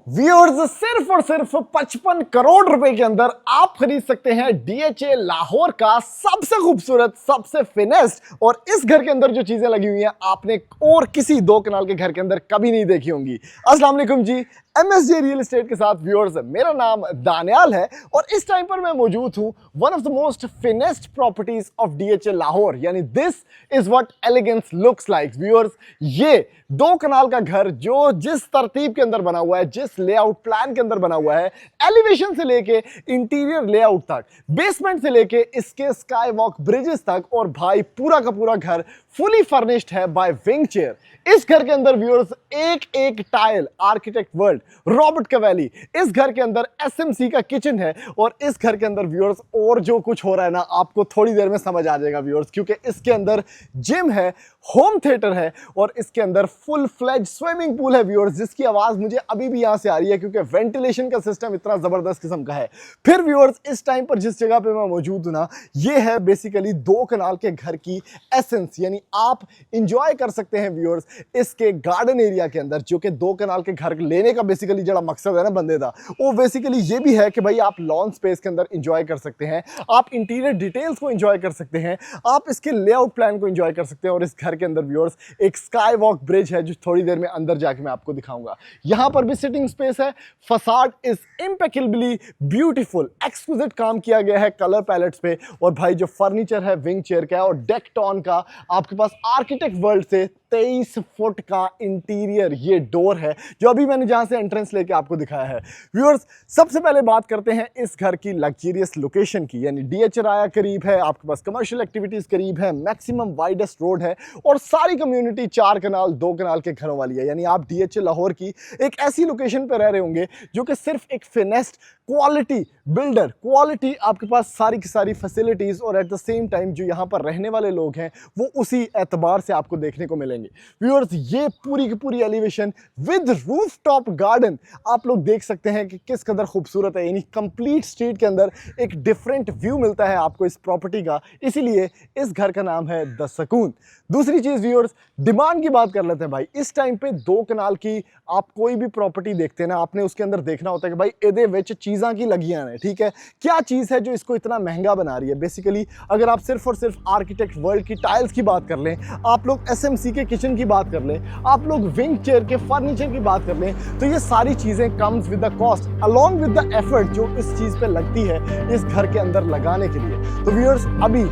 Viewers सिर्फ और सिर्फ 55 करोड़ रुपए के अंदर आप खरीद सकते हैं डीएचए लाहौर का सबसे खूबसूरत, सबसे फिनेस्ट और इस घर के अंदर जो चीजें लगी हुई हैं आपने और किसी दो कनाल के घर के अंदर कभी नहीं देखी होंगी। अस्सलाम वालेकुम जी, एमएसजे रियल एस्टेट के साथ व्यूअर्स, मेरा नाम दानियाल है और इस टाइम पर मैं मौजूद हूं one of the most finest properties of DHA Lahore, यानी this is what elegance looks like. Viewers, ये दो कनाल का घर जो जिस तरतीब के अंदर बना हुआ है, जिस लेआउट प्लान के अंदर बना हुआ है, एलिवेशन से लेके इंटीरियर लेआउट तक, बेसमेंट से लेके इसके स्काई वॉक ब्रिजेस तक, और भाई पूरा का पूरा घर फुली फर्निश्ड है बाय विंग चेयर। इस घर के अंदर व्यूअर्स एक एक टाइल आर्किटेक्ट वर्ल्ड रॉबर्ट कैवेली, इस घर के अंदर एसएमसी का किचन है और इस घर के अंदर व्यूअर्स और जो कुछ हो रहा है ना आपको थोड़ी देर में समझ आ जाएगा व्यूअर्स, क्योंकि इसके अंदर जिम है, होम थिएटर है और इसके अंदर फुल फ्लेज स्विमिंग पूल है व्यूअर्स, जिसकी आवाज मुझे अभी भी यहां से आ रही है क्योंकि वेंटिलेशन का सिस्टम इतना जबरदस्त किस्म का है। फिर व्यूअर्स, इस टाइम पर जिस जगह पे मैं मौजूद हूं ना, ये है बेसिकली दो कनाल के घर की एसेंस, यानी आप इंजॉय कर सकते हैं व्यूअर्स इसके गार्डन एरिया के अंदर, जो कि दो कनाल के घर लेने का बेसिकली जड़ा मकसद है ना बंदे का, वो बेसिकली ये भी है कि भाई आप लॉन स्पेस के अंदर इंजॉय कर सकते हैं, आप इंटीरियर डिटेल्स को इंजॉय कर सकते हैं, आप इसके लेआउट प्लान को इंजॉय कर सकते हैं। और इस घर के अंदर व्यूअर्स एक स्काई वॉक ब्रिज है जो थोड़ी देर में अंदर जाके मैं आपको दिखाऊंगा। यहां पर भी सिटिंग स्पेस है। Facade is impeccably beautiful, exclusive काम किया गया है कलर पैलेट्स पे, और भाई जो फर्नीचर है विंग चेयर का है और डेक टॉन का आपके पास आर्किटेक्ट वर्ल्ड से 23 फुट का इंटीरियर ये डोर है जो अभी मैंने जहां से एंट्रेंस लेके आपको दिखाया है। व्यूअर्स, सबसे पहले बात करते हैं इस घर की लग्जरियस लोकेशन की, यानी डीएचए राया करीब है, आपके पास कमर्शियल एक्टिविटीज करीब है, मैक्सिमम वाइडेस्ट रोड है और सारी कम्युनिटी चार कनाल दो कनाल के घरों वाली है। यानी आप डीएचए लाहौर की एक ऐसी लोकेशन पर रह रहे होंगे जो कि सिर्फ एक फिनेस्ट क्वालिटी बिल्डर, क्वालिटी आपके पास सारी की सारी फैसिलिटीज और एट द सेम टाइम जो यहाँ पर रहने वाले लोग हैं वो उसी एतबार से आपको देखने को मिलेंगे। व्यूअर्स, ये पूरी की पूरी एलिवेशन विद रूफटॉप गार्डन आप लोग देख सकते हैं कि किस कदर खूबसूरत है, यानी कंप्लीट स्ट्रीट के अंदर एक डिफरेंट व्यू मिलता है आपको इस प्रॉपर्टी का, इसीलिए इस घर का नाम है द सकून। दूसरी चीज व्यूअर्स, डिमांड की बात कर लेते हैं भाई। इस टाइम पे दो कनाल की आप कोई भी प्रॉपर्टी देखते हैं ना, आपने उसके अंदर देखना होता है कि भाई एदे विच चीज़ां की लगियां ने, ठीक है, क्या चीज़ है जो इसको इतना महंगा बना रही है। बेसिकली अगर आप सिर्फ और सिर्फ आर्किटेक्ट वर्ल्ड की टाइल्स की बात कर लें, आप लोग एसएमसी के किचन की बात कर लें, आप लोग विंग चेयर के फर्नीचर की बात कर लें, तो ये सारी चीज़ें comes with the cost along with the effort जो इस चीज़ पे लगती है इस घर के अंदर लगाने के लिए। तो व्यूअर्स, अभी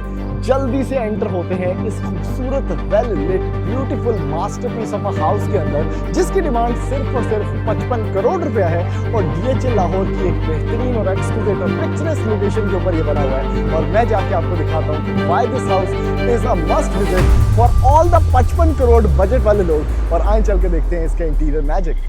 जल्दी से एंटर होते हैं इस खूबसूरत well lit beautiful masterpiece of a house के अंदर, जिसकी डिमांड सिर्फ और सिर्फ 55 करोड़ रुपया है और डीएचए लाहौर की एक बेहतरीन और एक्सक्लूसिव और पिक्चरस लोकेशन के ऊपर ये बना हुआ है। और मैं जाके आपको दिखाता हूँ why this house is a must visit for all the 55 crore budget वाले लोग। और आए चल के देखते हैं इसका इंटीरियर मैजिक।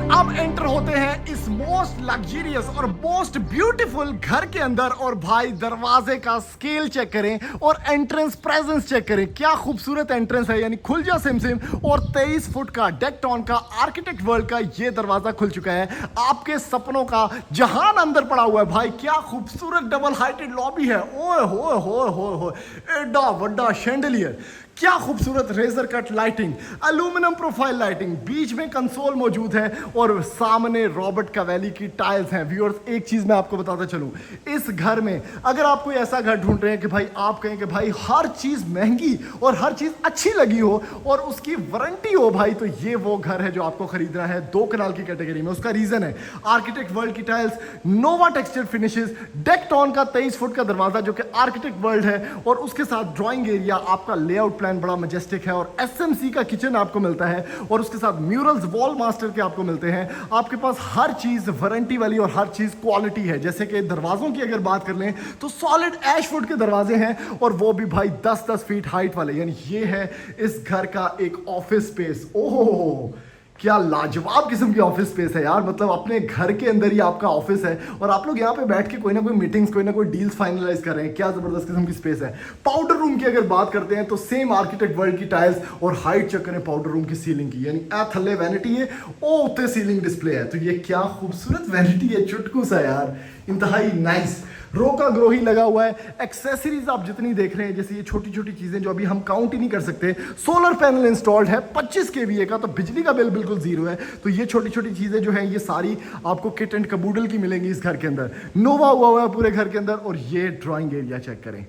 अब एंटर होते हैं इस मोस्ट लग्जरियस और मोस्ट ब्यूटीफुल घर के अंदर और भाई दरवाजे का स्केल चेक करें और एंट्रेंस प्रेजेंस चेक करें। क्या खूबसूरत एंट्रेंस है, यानी खुल जा सिम सिम। और 23 फुट का डेक टॉन का आर्किटेक्ट वर्ल्ड का ये दरवाजा खुल चुका है। आपके सपनों का जहान अंदर पड़ा हुआ है भाई। क्या खूबसूरत डबल हाइटेड लॉबी है, ओए होए होए होए होए, एडा वड्डा शैंडलियर, क्या खूबसूरत razor cut lighting, aluminium profile lighting, बीच में कंसोल मौजूद है और सामने रॉबर्ट कैवेली की टाइल्स हैं। व्यूअर्स, एक चीज मैं आपको बताता चलूं, इस घर में अगर आप कोई ऐसा घर ढूंढ रहे हैं कि भाई आप कहें कि भाई हर चीज महंगी और हर चीज अच्छी लगी हो और उसकी वारंटी हो भाई, तो ये वो घर है जो आपको खरीदना है 2 कनाल की कैटेगरी में। उसका रीजन है आर्किटेक्ट वर्ल्ड की टाइल्स, नोवा टेक्सचर फिनिशेस, डेकटॉन का 23 फुट का दरवाजा जो कि आर्किटेक्ट वर्ल्ड है, और उसके साथ ड्राइंग एरिया, आपका लेआउट प्लान बड़ा मजेस्टिक है, और एसएमसी का किचन आपको मिलता है, और उसके साथ म्यूरल्स वॉल मास्टर के आपको मिलते हैं। आपके पास हर चीज वारंटी वाली और हर चीज क्वालिटी है। जैसे कि दरवाजों की अगर बात कर लें तो सॉलिड ऐश वुड के दरवाजे हैं, और वो भी भाई 10-10 फीट हाइट वाले। यानी ये है इस घर का एक ऑफिस स्पेस। ओहो, क्या लाजवाब किस्म की ऑफिस स्पेस है यार। मतलब अपने घर के अंदर ही आपका ऑफिस है और आप लोग यहाँ पे बैठ के कोई ना कोई मीटिंग्स, कोई ना कोई डील्स फाइनलाइज कर रहे हैं। क्या जबरदस्त किस्म की स्पेस है। पाउडर रूम की अगर बात करते हैं तो सेम आर्किटेक्ट वर्ल्ड की टाइल्स और हाइट चेक करें पाउडर रूम की सीलिंग की, यानी ए थल्ले वैनिटी है, ओ उत्ते सीलिंग डिस्प्ले है। तो ये क्या खूबसूरत वैनिटी है, चुटकू सा यार, इंतहाई नाइस। रो का ग्रो ही लगा हुआ है। एक्सेसरीज आप जितनी देख रहे हैं, जैसे ये छोटी छोटी चीजें जो अभी हम काउंट ही नहीं कर सकते। सोलर पैनल इंस्टॉल्ड है 25 केवीए का, तो बिजली का बिल बिल्कुल जीरो है। तो ये छोटी छोटी चीजें जो है ये सारी आपको किट एंड कबूडल की मिलेंगी इस घर के अंदर। नोवा हुआ है पूरे घर के अंदर। और ये ड्राइंग एरिया चेक करें,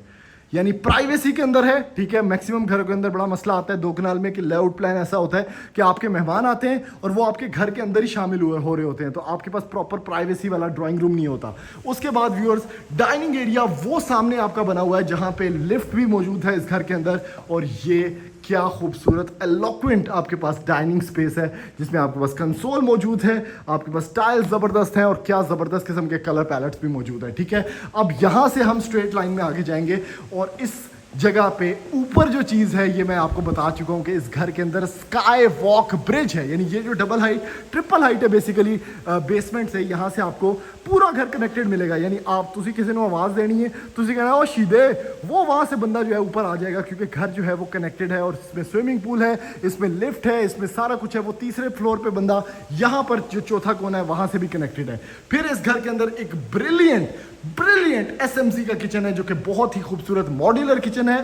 यानी प्राइवेसी के अंदर है। ठीक है, मैक्सिमम घरों के अंदर बड़ा मसला आता है 2 कनाल में कि लेआउट प्लान ऐसा होता है कि आपके मेहमान आते हैं और वो आपके घर के अंदर ही शामिल हो रहे होते हैं, तो आपके पास प्रॉपर प्राइवेसी वाला ड्राइंग रूम नहीं होता। उसके बाद व्यूअर्स, डाइनिंग एरिया वो सामने आपका बना हुआ है जहां पे लिफ्ट भी मौजूद है इस घर के अंदर। और ये क्या खूबसूरत एलोक्वेंट आपके पास डाइनिंग स्पेस है, जिसमें आपके पास कंसोल मौजूद है, आपके पास टाइल्स जबरदस्त हैं, और क्या जबरदस्त किस्म के कलर पैलेट्स भी मौजूद है। ठीक है, अब यहां से हम स्ट्रेट लाइन में आगे जाएंगे, और इस जगह पे ऊपर जो चीज है ये मैं आपको बता चुका हूं कि इस घर के अंदर स्काई वॉक ब्रिज है। यानी ये जो डबल हाइट, ट्रिपल हाइट है बेसिकली, बेसमेंट से यहां से आपको पूरा घर कनेक्टेड मिलेगा। यानी आप तुसी किसी ने आवाज देनी है, तुसी कहना वो शीदे, वो वहां से बंदा जो है ऊपर आ जाएगा, क्योंकि घर जो है वो कनेक्टेड है, और इसमें स्विमिंग पूल है, इसमें लिफ्ट है, इसमें सारा कुछ है। वो तीसरे फ्लोर पे बंदा यहां पर जो चौथा कोना है वहां से भी कनेक्टेड है। फिर इस घर के अंदर एक ब्रिलियंट एसएमसी का किचन है, जो कि बहुत ही खूबसूरत मॉड्यूलर किचन है।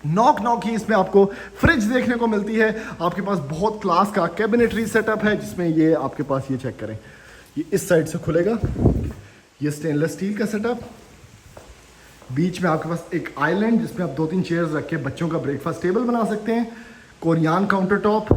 नॉक ही इसमें आपको फ्रिज देखने को मिलती है। आपके पास बहुत क्लास का कैबिनेटरी सेटअप है, जिसमें ये आपके पास, ये चेक करें, ये इस साइड से खुलेगा, ये स्टेनलेस स्टील का सेटअप। बीच में आपके पास एक आइलैंड जिसमें आप 2-3 चेयर्स रख के बच्चों का ब्रेकफास्ट टेबल बना सकते हैं। Korean counter top,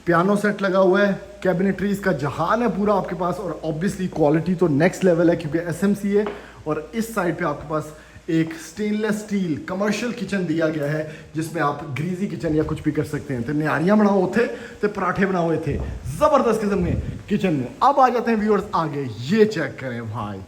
piano set लगा हुआ है, कैबिनेटरीज का जहान है पूरा आपके पास, और ऑब्वियसली क्वालिटी तो नेक्स्ट लेवल है क्योंकि एसएमसी है। और इस साइड पे आपके पास एक स्टेनलेस स्टील कमर्शियल किचन दिया गया है, जिसमें आप ग्रीजी किचन या कुछ भी कर सकते हैं। तो निहारियां बनाओ थे, तो पराठे बनाओ थे, जबरदस्त किस्म में किचन में। अब आ जाते हैं व्यूअर्स आगे, ये चेक करें भाई,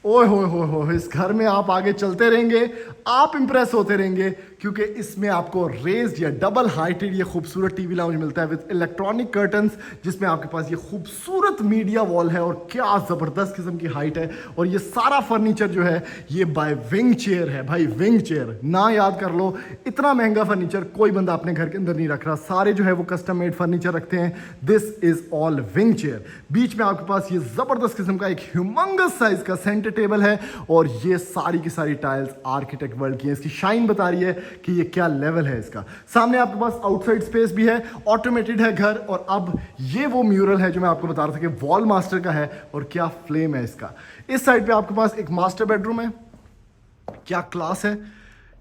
ओए हो, इस घर में आप आगे चलते रहेंगे, आप इंप्रेस होते रहेंगे, क्योंकि इसमें आपको रेज्ड या डबल हाइटेड ये खूबसूरत टीवी लाउंज मिलता है विद इलेक्ट्रॉनिक कर्टन्स, जिसमें आपके पास ये खूबसूरत मीडिया वॉल है, और क्या ज़बरदस्त किस्म की हाइट है। और ये सारा फर्नीचर जो है ये बाय विंग चेयर है भाई, विंग चेयर ना याद कर लो। इतना महंगा फर्नीचर कोई बंदा अपने घर के अंदर नहीं रख रहा, सारे जो है वो कस्टम मेड फर्नीचर रखते हैं। This is all wing chair. बीच में आपके पास ये ज़बरदस्त किस्म का एक ह्यूमंगस साइज का सेंटर टेबल है, और ये सारी की सारी टाइल्स आर्किटेक्ट वर्ल्ड की है। इसकी शाइन बता रही है कि ये क्या लेवल है इसका। सामने आपके पास आउटसाइड स्पेस भी है, ऑटोमेटेड है घर। और अब ये वो म्यूरल है जो मैं आपको बता रहा था कि वॉल मास्टर का है, और क्या फ्लेम है इसका। इस साइड पे आपके पास एक मास्टर बेडरूम है, क्या क्लास है।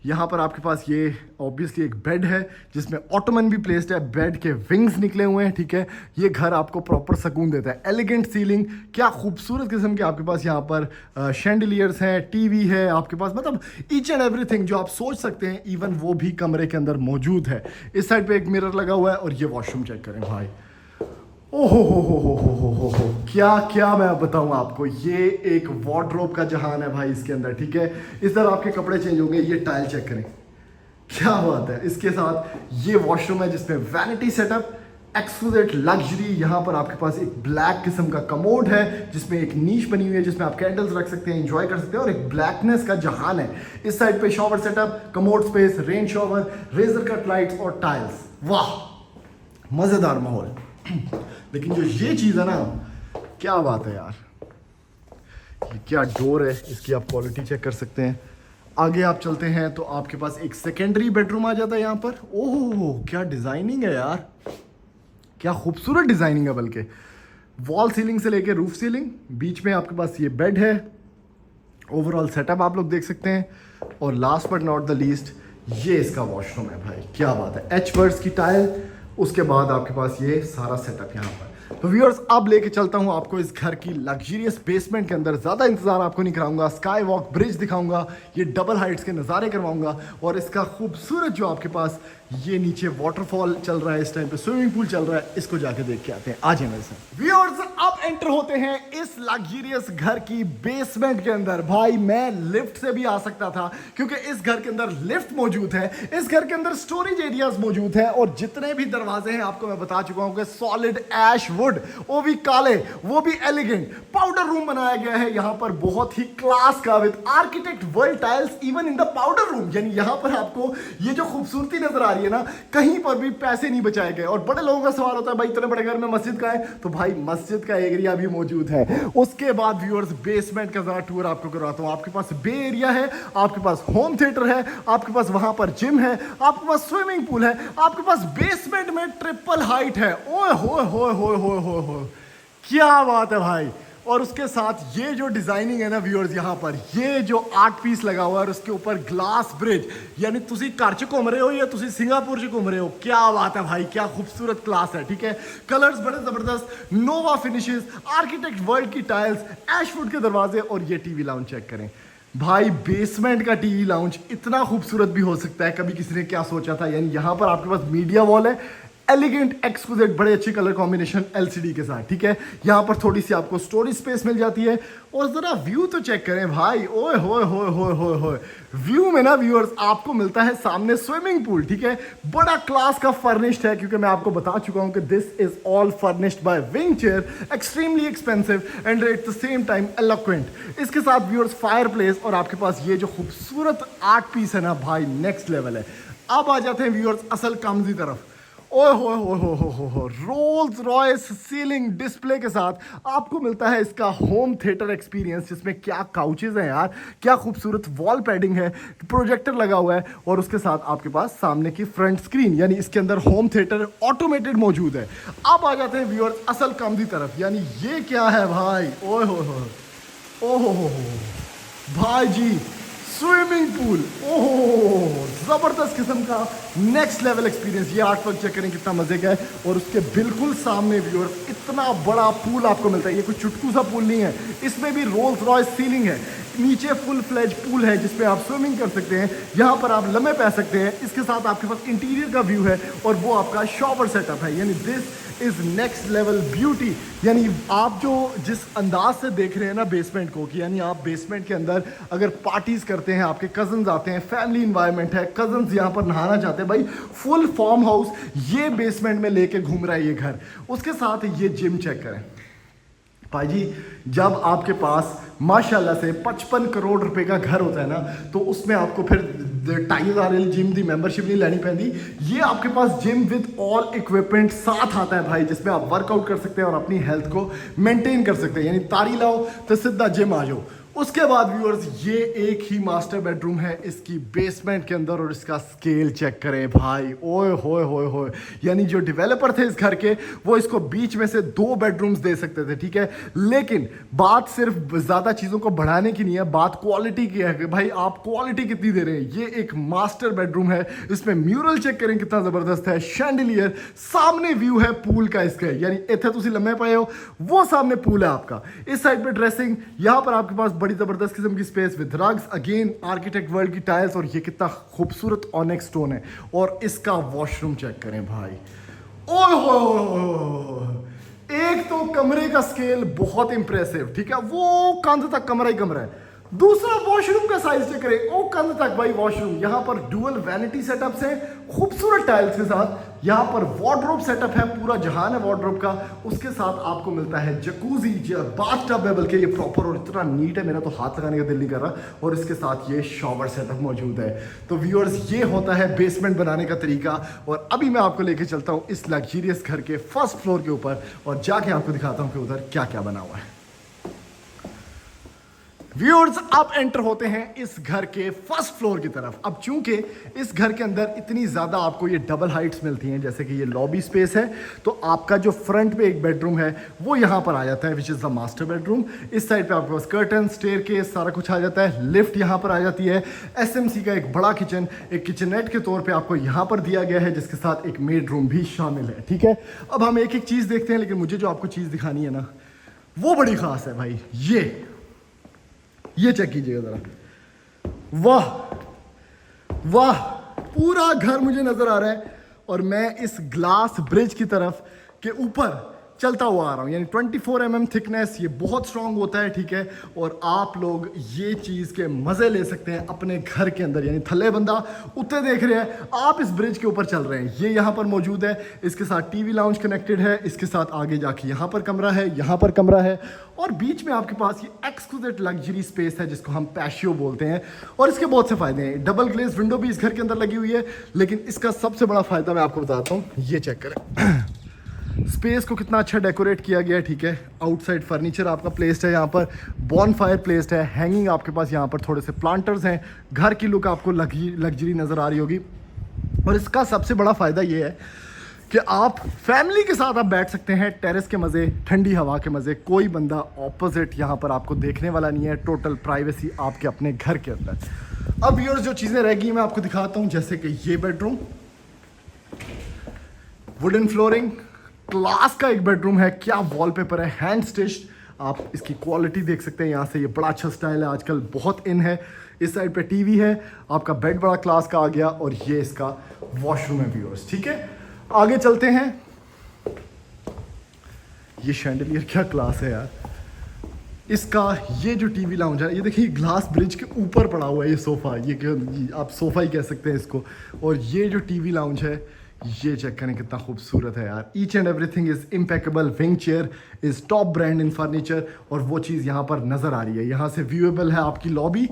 यहाँ पर आपके पास ये ऑब्वियसली एक बेड है, जिसमें ऑटोमन भी प्लेस्ड है, बेड के विंग्स निकले हुए हैं। ठीक है, ये घर आपको प्रॉपर सुकून देता है। एलिगेंट सीलिंग, क्या खूबसूरत किस्म के आपके पास यहाँ पर शैंडलियर्स हैं, टीवी है आपके पास, मतलब ईच एंड एवरीथिंग जो आप सोच सकते हैं, इवन वो भी कमरे के अंदर मौजूद है। इस साइड पे एक मिरर लगा हुआ है, और ये वॉशरूम चेक करें भाई, ओहो, क्या मैं बताऊं आपको, ये एक वार्डरोब का जहान है भाई इसके अंदर। ठीक है, इस तरह आपके कपड़े चेंज होंगे। ये टाइल चेक करें, क्या बात है। इसके साथ ये वॉशरूम है जिसमें वैनिटी सेटअप, एक्सक्लूसिव लग्जरी। यहाँ पर आपके पास एक ब्लैक किस्म का कमोड है, जिसमें एक नीश बनी हुई है, जिसमें आप कैंडल्स रख सकते हैं, एंजॉय कर सकते हैं, और एक ब्लैकनेस का जहान है। इस साइड पे shower setup, commode space, rain shower, razor cut lights और टाइल्स। वाह, मजेदार माहौल। लेकिन जो ये चीज़ है ना, क्या बात है यार, ये क्या डोर है, इसकी आप क्वालिटी चेक कर सकते हैं। आगे आप चलते हैं तो आपके पास एक सेकेंडरी बेडरूम आ जाता है यहाँ पर। ओह क्या डिजाइनिंग है यार, क्या खूबसूरत डिजाइनिंग है। बल्कि वॉल सीलिंग से लेके रूफ सीलिंग, बीच में आपके पास ये बेड है। ओवरऑल सेटअप आप लोग देख सकते हैं। और last but not the least, ये इसका वॉशरूम है भाई, क्या बात है। एच वर्ड्स की टाइल, उसके बाद आपके पास ये सारा सेटअप यहाँ पर। तो व्यूअर्स अब लेके चलता हूँ आपको इस घर की लग्जरियस बेसमेंट के अंदर। ज़्यादा इंतजार आपको नहीं कराऊंगा, स्काई वॉक ब्रिज दिखाऊंगा, ये डबल हाइट्स के नज़ारे करवाऊंगा, और इसका खूबसूरत जो आपके पास ये नीचे वाटरफॉल चल रहा है, इस टाइम पे स्विमिंग पूल चल रहा है, इसको जाके देख के आते हैं। आज मेरे साथ व्यूअर्स अब एंटर होते हैं इस लग्जरियस घर की बेसमेंट के अंदर। भाई मैं लिफ्ट से भी आ सकता था, क्योंकि इस घर के अंदर लिफ्ट मौजूद है, इस घर के अंदर स्टोरेज एरियाज मौजूद है, और जितने भी दरवाजे हैं आपको मैं बता चुका हूं कि सॉलिड ऐश वुड, वो भी काले, वो भी एलिगेंट। पाउडर रूम बनाया गया है यहां पर बहुत ही क्लास का, with architect world tiles even in the powder room. यानी यहां पर आपको ये जो खूबसूरती नजर आ रही है ना, कहीं पर भी पैसे नहीं बचाए गए। और बड़े लोगों का सवाल होता है भाई इतने बड़े घर में मस्जिद का है, तो भाई मस्जिद का एरिया भी मौजूद है। उसके बाद व्यूअर्स बेसमेंट का जरा टूर आपको करवाता हूं। आपके पास बे एरिया है, आपके पास होम थिएटर है, आपके पास वहां पर जिम है, आपके पास स्विमिंग पूल है, आपके पास बेसमेंट में ट्रिपल हाइट है। ओए होए होए होए होए होए होए, क्या बात है भाई। और उसके साथ ये जो डिजाइनिंग है ना व्यूअर्स, यहाँ पर ये जो आर्ट पीस लगा हुआ है और उसके ऊपर ग्लास ब्रिज, यानी तुसी घर च घूम रहे हो या तुसी सिंगापुर च घूम रहे हो। क्या बात है भाई, क्या खूबसूरत क्लास है। ठीक है, कलर्स बड़े जबरदस्त, नोवा फिनिशेस, आर्किटेक्ट वर्ल्ड की टाइल्स, एशवुड के दरवाजे, और ये टीवी लाउंज चेक करें भाई। बेसमेंट का टीवी लाउंज इतना खूबसूरत भी हो सकता है, कभी किसी ने क्या सोचा था। यानी यहाँ पर आपके पास मीडिया वॉल है, एलिगेंट एक्सक्लूसिव, बड़े अच्छी कलर कॉम्बिनेशन एलसीडी के साथ। ठीक है, यहां पर थोड़ी सी आपको स्टोरेज स्पेस मिल जाती है। और जरा व्यू तो चेक करें भाई, ओए होए होए होए होए होए। व्यू में ना व्यूअर्स आपको मिलता है सामने स्विमिंग पूल। ठीक है, बड़ा क्लास का फर्निश्ड है, क्योंकि मैं आपको बता चुका हूं कि this is all furnished bye wing chair, extremely expensive and at the same time eloquent. इसके साथ व्यूअर्स फायर प्लेस, और आपके पास ये जो खूबसूरत आर्ट पीस है ना भाई, नेक्स्ट लेवल है। अब आ जाते हैं व्यूअर्स असल काम की तरफ। ओए हो हो, रोल्स रॉयस सीलिंग डिस्प्ले के साथ आपको मिलता है इसका होम थिएटर एक्सपीरियंस, जिसमें क्या काउचेज हैं यार, क्या खूबसूरत वॉल पैडिंग है, प्रोजेक्टर लगा हुआ है, और उसके साथ आपके पास सामने की फ्रंट स्क्रीन, यानी इसके अंदर होम थिएटर ऑटोमेटेड मौजूद है। अब आ जाते हैं व्यूअर्स असल काम की तरफ। यानी ये क्या है भाई, ओए हो भाई जी, स्विमिंग पूल, ओहो जबरदस्त किस्म का नेक्स्ट लेवल एक्सपीरियंस। ये आर्ट वर्क चेक करें कितना मजे का है। और उसके बिल्कुल सामने व्यूअर्स इतना बड़ा पूल आपको मिलता है। ये कोई चुटकू सा पूल नहीं है, इसमें भी रोल्स रॉयस सीलिंग है, नीचे फुल फ्लेज पूल है जिसपे आप स्विमिंग कर सकते हैं, यहाँ पर आप लम्हे पै सकते हैं। इसके साथ आपके पास इंटीरियर का व्यू है, और वो आपका शॉवर सेटअप है। यानी this is next level beauty. यानी आप जो जिस अंदाज से देख रहे हैं ना बेसमेंट को, कि यानी आप बेसमेंट के अंदर अगर पार्टीज करते हैं, आपके कजन्स आते हैं, फैमिली इन्वायरमेंट है, कजन्स यहाँ पर नहाना चाहते हैं, भाई फुल फार्म हाउस ये बेसमेंट में लेके घूम रहा है ये घर। उसके साथ ये जिम चेक करें भाई जी, जब आपके पास माशाल्लाह से 55 करोड़ रुपए का घर होता है ना, तो उसमें आपको फिर 2,500 जिम की मेंबरशिप नहीं लेनी पैंदी। ये आपके पास जिम विद ऑल इक्विपमेंट साथ आता है भाई, जिसमें आप वर्कआउट कर सकते हैं और अपनी हेल्थ को मेंटेन कर सकते हैं। यानी तारी लाओ तो सीधा जिम आ जाओ। उसके बाद व्यूअर्स ये एक ही मास्टर बेडरूम है इसकी बेसमेंट के अंदर, और इसका स्केल चेक करें भाई, ओए होए होए होए। यानी जो डेवलपर थे इस घर के, वो इसको बीच में से 2 बेडरूम्स दे सकते थे। ठीक है, लेकिन बात सिर्फ ज्यादा चीजों को बढ़ाने की नहीं है, बात क्वालिटी की है कि भाई आप क्वालिटी कितनी दे रहे हैं। ये एक मास्टर बेडरूम है, इसमें म्यूरल चेक करें कितना जबरदस्त है, शैंडिलियर, सामने व्यू है पूल का इसका, यानी इतने तुसी लम्हे पाए हो, वो सामने पूल है आपका। इस साइड पे ड्रेसिंग, यहां पर आपके पास बड़ी जबरदस्त किस्म की space with rugs, again architect world की टाइल्स, और ये कितना खूबसूरत ऑनेक्स स्टोन है। और इसका वॉशरूम चेक करें भाई, ओए हो, एक तो कमरे का स्केल बहुत इंप्रेसिव। ठीक है, वो कंध तक कमरा ही कमरा है। दूसरा वॉशरूम का साइज चेक करें, ओ कंध तक भाई वॉशरूम। यहां पर डुअल वैनिटी सेटअप्स हैं खूबसूरत टाइल्स के साथ। यहां पर वार्डरोब सेटअप है, पूरा जहान है वार्डरोब का। उसके साथ आपको मिलता है जकूजी, बाथटब है बल्कि ये प्रॉपर, और इतना नीट है मेरा तो हाथ लगाने का दिल नहीं कर रहा। और इसके साथ ये शॉवर सेटअप मौजूद है। तो व्यूअर्स ये होता है बेसमेंट बनाने का तरीका। और अभी मैं आपको लेके चलता हूं इस लग्जरियस घर के फर्स्ट फ्लोर के ऊपर, और जाके आपको दिखाता हूं कि उधर क्या क्या बना हुआ है। व्यूअर्स अब एंटर होते हैं इस घर के फर्स्ट फ्लोर की तरफ। अब चूंकि इस घर के अंदर इतनी ज़्यादा आपको ये डबल हाइट्स मिलती हैं, जैसे कि ये लॉबी स्पेस है, तो आपका जो फ्रंट पे एक बेडरूम है वो यहाँ पर आ जाता है, which is the master bedroom. इस साइड पे आपके पास कर्टन, स्टेयरकेस, सारा कुछ आ जाता है। लिफ्ट यहाँ पर आ जाती है। एसएमसी का एक बड़ा किचन, एक किचननेट के तौर पर आपको यहाँ पर दिया गया है, जिसके साथ एक मेड रूम भी शामिल है। ठीक है, अब हम एक एक चीज़ देखते हैं, लेकिन मुझे जो आपको चीज़ दिखानी है ना वो बड़ी खास है भाई। ये चेक कीजिएगा जरा, वाह वाह, पूरा घर मुझे नजर आ रहा है और मैं इस ग्लास ब्रिज की तरफ के ऊपर चलता हुआ आ रहा हूँ। यानी 24 mm थिकनेस, ये बहुत स्ट्रांग होता है। ठीक है, और आप लोग ये चीज़ के मज़े ले सकते हैं अपने घर के अंदर। यानी थल्ले बंदा उत्ते देख रहे हैं, आप इस ब्रिज के ऊपर चल रहे हैं। ये यहाँ पर मौजूद है, इसके साथ टीवी लाउंज कनेक्टेड है, इसके साथ आगे जाके यहाँ पर कमरा है, यहाँ पर कमरा है, और बीच में आपके पास ये एक्सक्लूसिव लग्जरी स्पेस है जिसको हम पैशियो बोलते हैं। और इसके बहुत से फायदे हैं। डबल ग्लेज विंडो भी इस घर के अंदर लगी हुई है, लेकिन इसका सबसे बड़ा फायदा मैं आपको बताता हूँ। ये चेक करें स्पेस को कितना अच्छा डेकोरेट किया गया है। ठीक है, आउटसाइड फर्नीचर आपका प्लेस्ड है, यहाँ पर बॉन फायर प्लेस्ड है, हैंगिंग आपके पास यहाँ पर थोड़े से प्लांटर्स हैं। घर की लुक आपको लग्जरी नज़र आ रही होगी। और इसका सबसे बड़ा फ़ायदा ये है कि आप फैमिली के साथ आप बैठ सकते हैं, टेरेस के मज़े, ठंडी हवा के मज़े, कोई बंदा ऑपोजिट यहाँ पर आपको देखने वाला नहीं है। टोटल प्राइवेसी आपके अपने घर के अंदर। अब व्यूअर्स जो चीज़ें रह गई मैं आपको दिखाता हूँ, जैसे कि ये बेडरूम, वुडन फ्लोरिंग, क्लास का एक बेडरूम है। क्या वॉलपेपर है, हैंड स्टिच्ड। आप इसकी क्वालिटी देख सकते हैं यहाँ से, ये बड़ा अच्छा स्टाइल है, आजकल बहुत इन है। इस साइड पे टीवी है, आपका बेड बड़ा क्लास का आ गया, और ये इसका वॉशरूम है व्यूअर्स। ठीक है, आगे चलते हैं। ये शैंडलियर क्या क्लास है यार इसका। ये जो टीवी लाउंज है, ये देखिए ग्लास ब्रिज के ऊपर पड़ा हुआ है ये सोफ़ा, ये आप सोफ़ा ही कह सकते हैं इसको। और ये जो टीवी लाउंज है, ये चेक करें कितना खूबसूरत है यार। Each and everything is impeccable. Wing chair is top brand in furniture, और वो चीज़ यहाँ पर नज़र आ रही है। यहाँ से व्यूएबल है आपकी लॉबी।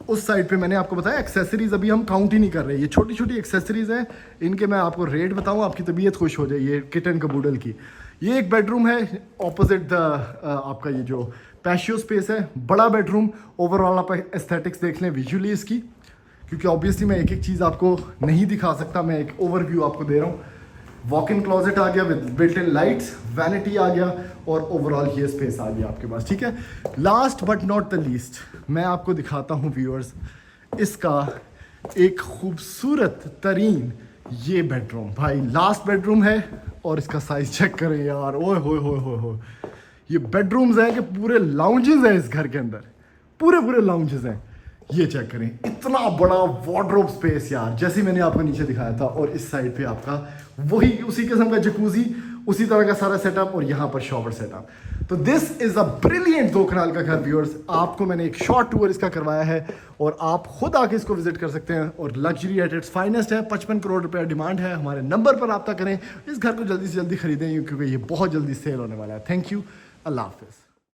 उस साइड पे मैंने आपको बताया एक्सेसरीज अभी हम काउंट ही नहीं कर रहे, ये छोटी छोटी एक्सेसरीज हैं, इनके मैं आपको रेट बताऊँ, आपकी तबीयत खुश हो जाए। ये किटन कबूडल की ये एक बेडरूम है ऑपोजिट द आपका ये जो पैशियो स्पेस है, बड़ा बेडरूम। ओवरऑल आप एस्थेटिक्स देख लें विजुअली इसकी, क्योंकि ऑब्वियसली मैं एक एक चीज़ आपको नहीं दिखा सकता, मैं एक ओवरव्यू आपको दे रहा हूँ। वॉक इन क्लोजेट आ गया with built in lights, vanity आ गया, और ओवरऑल ये स्पेस आ गया आपके पास। ठीक है, last but not the least मैं आपको दिखाता हूँ व्यूअर्स इसका एक खूबसूरत तरीन ये बेडरूम। भाई लास्ट बेडरूम है, और इसका साइज चेक करें यार, ओए होए होए होए होए। ये बेडरूम्स हैं कि पूरे लाउंजेस हैं इस घर के अंदर, पूरे लाउंजेस हैं। ये चेक करें, इतना बड़ा वार्डरोब स्पेस यार, जैसे मैंने आपको नीचे दिखाया था। और इस साइड पे आपका वही उसी किस्म का जकूजी, उसी तरह का सारा सेटअप, और यहाँ पर शॉवर सेटअप। तो दिस इज अ ब्रिलियंट 2 कनाल का घर व्यूअर्स। आपको मैंने एक शॉर्ट टूर इसका करवाया है, और आप खुद आके इसको विजिट कर सकते हैं। और लग्जरी एट इट्स फाइनेस्ट है। 55 करोड़ रुपया डिमांड है। हमारे नंबर पर रब्ता करें, इस घर को जल्दी से जल्दी खरीदें, क्योंकि ये बहुत जल्दी सेल होने वाला है। थैंक यू, अल्लाह हाफिज़।